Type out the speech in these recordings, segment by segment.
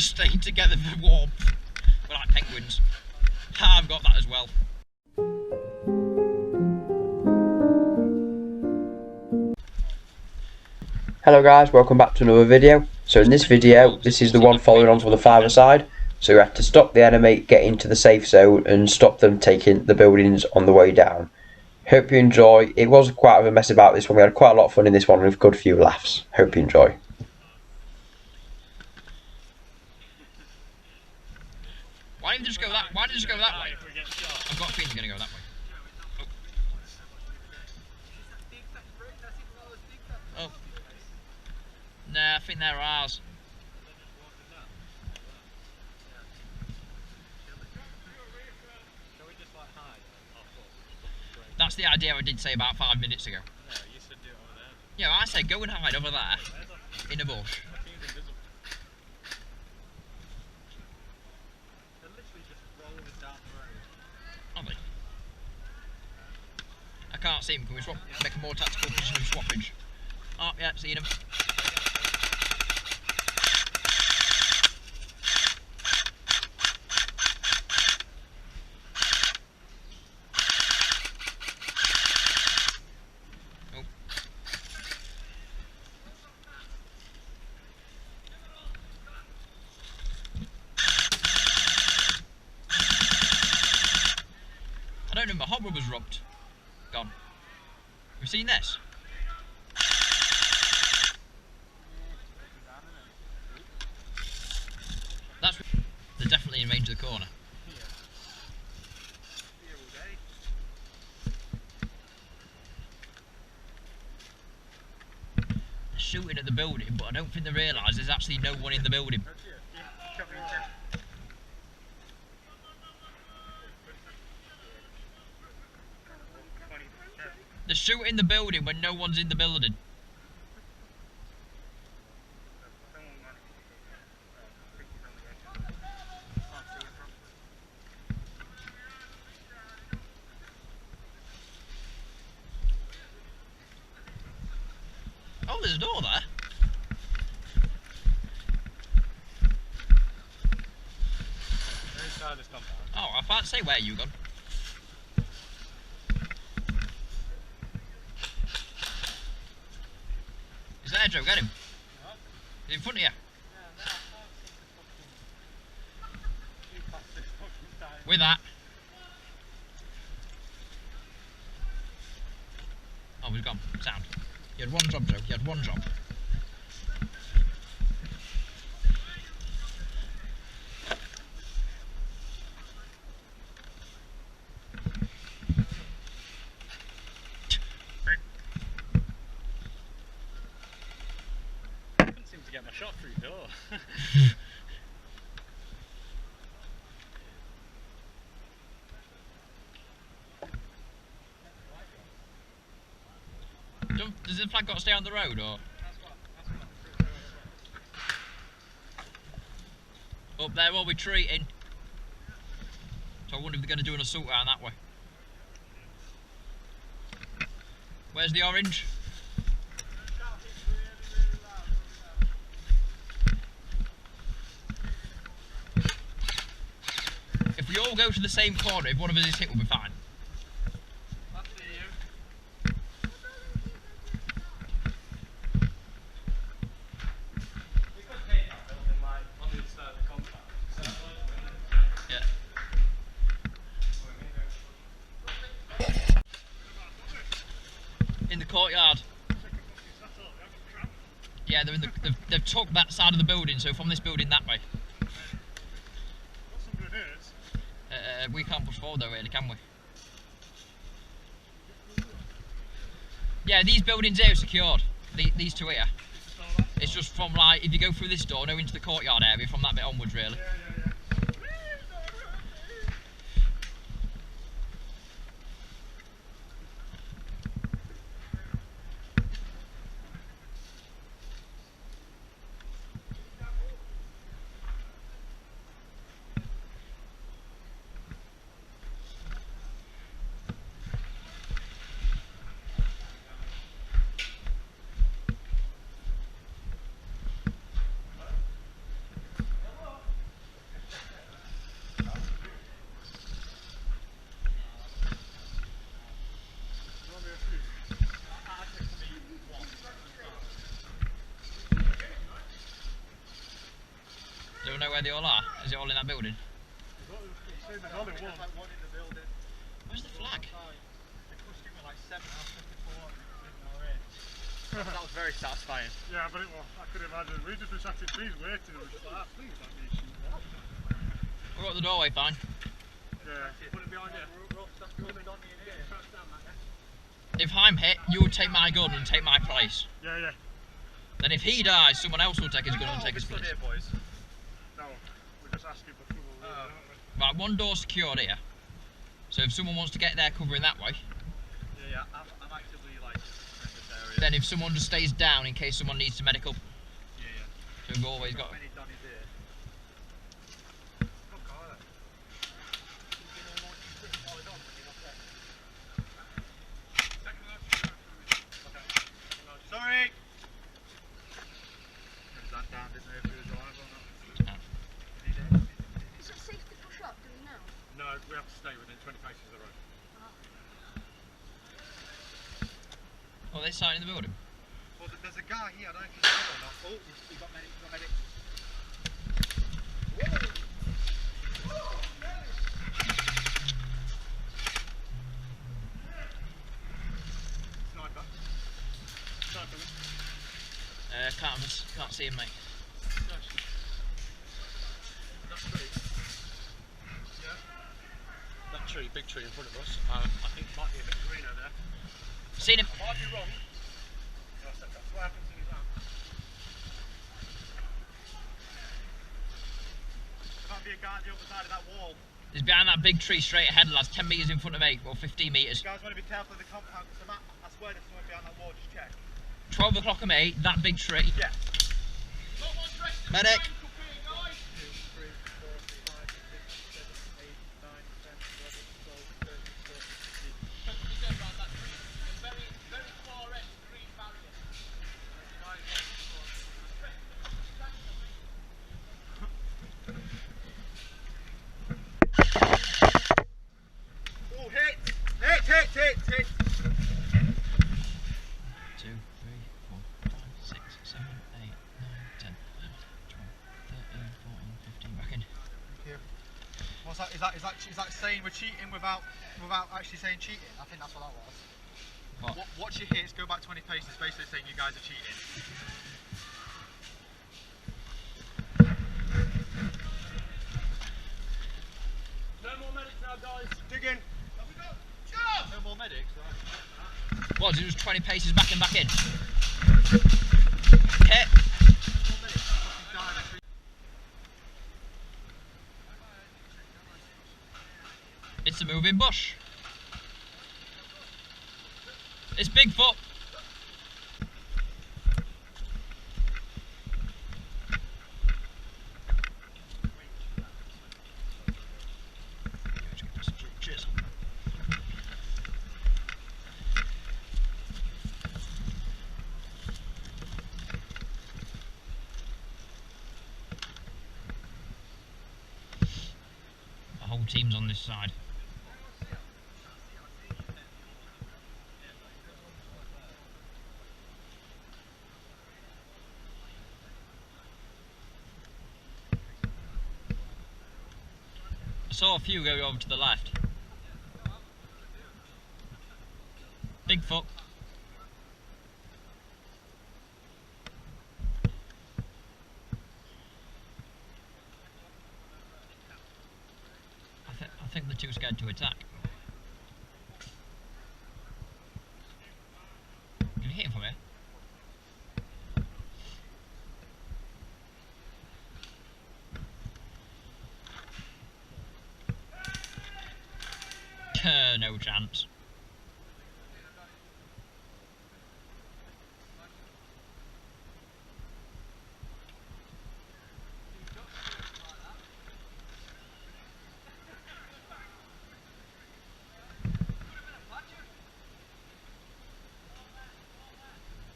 us staying together for warmth. We're like penguins. I've got that as well. Hello guys, welcome back to another video. So in this video, this is the one following on from the five-a-side. So we have to stop the enemy, get into the safe zone and stop them taking the buildings on the way down. Hope you enjoy. It was quite a mess about this one. We had quite a lot of fun in this one with a good few laughs. Hope you enjoy. Why didn't you just go that? Why didn't you just go that way? I've got a feeling you're gonna go that way. Oh. Oh. Nah, I think they're ours. That's the idea I did say about 5 minutes ago. No, you said do it over there. Yeah, I said go and hide over there in a bush. They're literally just rolling down the road. Are they? I can't see them. Can we swap? Make a more tactical position of swappage. Oh, yeah, seen them. I don't know, my hot rubber's rubbed. Gone. We've seen this? That's... They're definitely in range of the corner. They're shooting at the building, but I don't think they realise there's actually no one in the building. They're shooting the building when no one's in the building. Oh, there's a door there. Oh, I can't say where you gone. He's there, Joe, get him. He's in front of you. With that. Oh, he's gone. Sound. You had one job, Joe. You had one job. To get my shot through the door. Does the flag got to stay on the road or? Up there, we'll be treating. So I wonder if they're going to do an assault around that way. Where's the orange? If we all go to the same corner, if one of us is hit, we'll be fine. Yeah. In the courtyard. Yeah, they're in the. They've took that side of the building, so from this building that way. We can't push forward though, really, can we? Yeah, these buildings here are secured. These two here. It's just from, like, if you go through this door, no, into the courtyard area, from that bit onwards, really. Do we know where they all are? Is it all in that building? Where's the flag? That was very satisfying. Yeah, but it was. I could imagine. We just been sat in trees waiting and we were just like, please let me shoot that. We're at the doorway, fine. Yeah. Put it behind you. If I'm hit, you would take my gun and take my place. Yeah, yeah. Then if he dies, someone else will take his gun and take his place. Here, boys. No, we're just asking for trouble, really, aren't we? Right, one door secured here. So if someone wants to get their cover in that way, Yeah, I'm actively like in this area. then if someone just stays down in case someone needs to medical. Yeah, yeah. So we've always got. Many Donnies here. Sorry! That down, didn't know if he was alive or not. Is it safe to push up, do we know? No, we have to stay within 20 paces of the road. Oh, they're sitting in the building. Well, there's a guy here, I don't know if he's dead or not. Oh, he's got medic, he's got medic. Sniper. Sniper. Can't see him, mate. That tree, big tree in front of us. I think it might be a bit green over there. Seen him. I might be wrong. That's what happens to that. There might be a guy on the other side of that wall. He's behind that big tree straight ahead, lads. 10 metres in front of me, or 15 metres. You guys want to be careful of the compound because I swear there's someone behind that wall, just check. 12 o'clock of me, that big tree. Yeah. Medic. Is that saying we're cheating without actually saying cheating? I think that's what that was. What? Watch your hits, go back 20 paces, basically saying you guys are cheating. No more medics now, guys. Dig in. No more medics. Right. What, it was 20 paces back and back in? Okay. It's a moving bush. It's Bigfoot. Cheers. The whole team's on this side. I saw a few go over to the left. Bigfoot. I think they're too scared to attack. Can you hit him from here? No chance.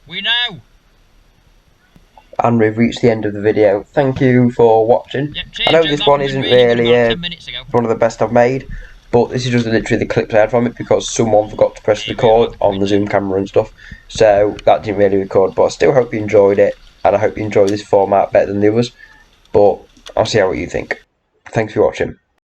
We know. And we've reached the end of the video. Thank you for watching. Yep, I know this one isn't really one of the best I've made, but this is just literally the clips I had from it because someone forgot to press record on the Zoom camera and stuff, so that didn't really record. But I still hope you enjoyed it, and I hope you enjoy this format better than the others. But I'll see what you think. Thanks for watching.